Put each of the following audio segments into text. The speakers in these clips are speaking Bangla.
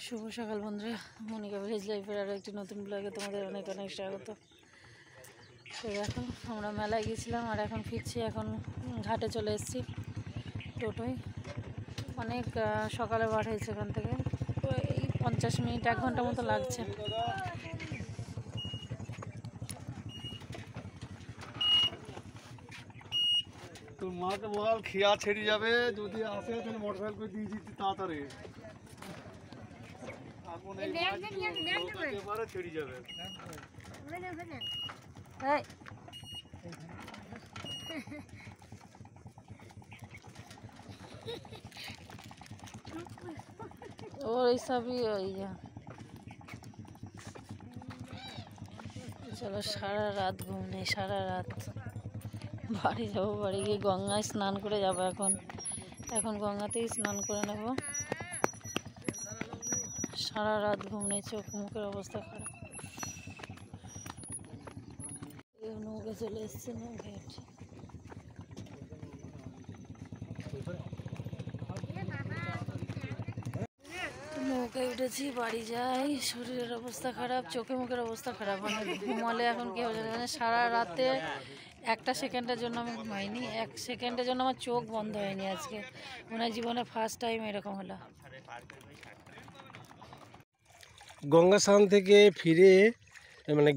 শুভ সকাল বন্ধুরা, মনিকা ভিলেজ লাইফের আরও একটি নতুন ব্লগে তোমাদের অনেক অনেক স্বাগত। তো এখন আমরা মেলায় গিয়েছিলাম আর এখন ফিরছি, এখন ঘাটে চলে এসেছি টোটোয়। অনেক সকালে বার হয়েছে এখান থেকে, তো এই 50 মিনিট 1 ঘন্টা মতো লাগছে। তোর মাকে বল খিয়া ছেড়ে যাবে, যদি আসে তাহলে মোটরসাইকেল করে দিয়ে দিতে তাড়াতাড়ি। এখন এই একেবারে ছেড়ে যাবে। ওর এইসবই ওই চলো, সারা রাত ঘুম নেই, সারা রাত। বাড়ি যাবো, বাড়ি গিয়ে গঙ্গায় স্নান করে যাবো। এখন গঙ্গাতেই স্নান করে নেব। সারা রাত ঘুম নেই, চোখ মুখের অবস্থা খারাপ। নৌকে চলে এসছে, নৌঘাট। নৌকায় উঠেছি, বাড়ি যাই। শরীরের অবস্থা খারাপ, চোখে মুখের অবস্থা খারাপ। মানে ঘুমালে এখন কি হচ্ছে, মানে সারা রাতে একটা সেকেন্ডের জন্য আমি ঘুমাইনি, 1 সেকেন্ডের জন্য আমার চোখ বন্ধ হয়নি আজকে। মনে হয় জীবনে ফার্স্ট টাইম এরকম হলো। গঙ্গা স্নান থেকে ফিরে, মানে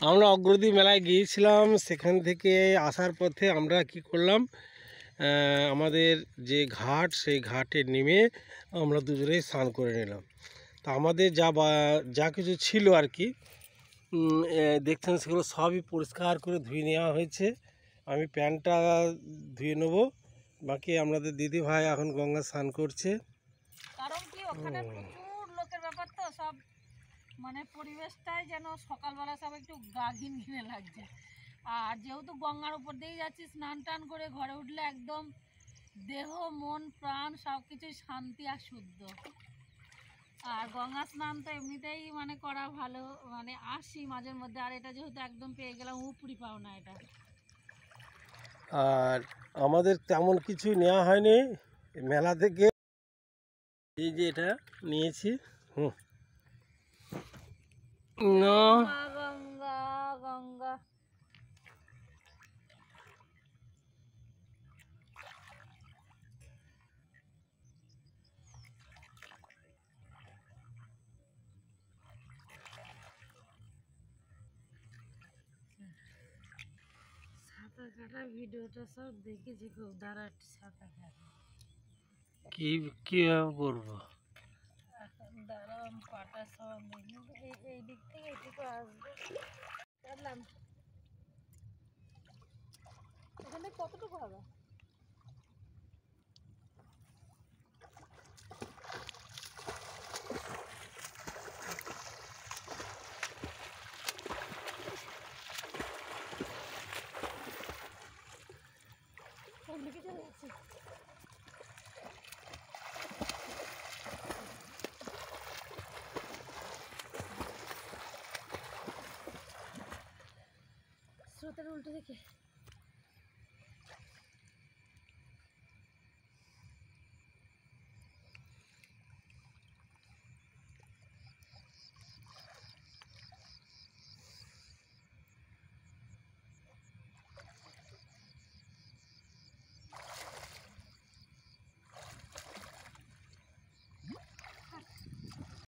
আমরা অগ্রদী মেলায় গিয়েছিলাম। সেখান থেকে আসার পথে আমরা কি করলাম, আমাদের যে ঘাট, সেই ঘাটে নেমে আমরা দুজনেই স্নান করে নিলাম। তা আমাদের যা কিছু ছিল আর কি, দেখছেন সেগুলো সবই পরিষ্কার করে ধুয়ে নেওয়া হয়েছে। আমি প্যান্টটা ধুয়ে নেবো, বাকি আমাদের দিদি ভাই এখন গঙ্গা স্নান করছে। কারণ কি, ওখানে প্রচুর লোকের ব্যাপার, তো সব মানে পরিবেশটাই যেন সকালবেলা সব একটু গা ঘিনঘিনে লাগছে। আর যেহেতু গঙ্গার উপর দিয়ে যাচ্ছি, স্নান টান করে ঘরে উঠলে একদম দেহ মন প্রাণ সব কিছুই শান্তি আর শুদ্ধ। আর গঙ্গা স্নান তো এমনিতেই মানে করা ভালো, মানে আসি মাঝের মধ্যে। আর এটা যেহেতু একদম পেয়ে গেলাম, উপরি পাও না এটা। আর আমাদের তেমন কিছু নেওয়া হয়নি মেলা থেকে। এই যে এটা নিয়েছি, গঙ্গা গঙ্গা সাঁতার কাটা ভিডিওটা সব দেখেছি, খুব দাঁড়া সাঁতার কাটা। কিভাবে করবো? এখন দাঁড়ান, পাটা সব এই দিক থেকে এটুকু আসবে। কাটলাম এখানে কতটুকু হবে? দিকে চলে যাচ্ছে। স্রোতের উল্টো দিকে।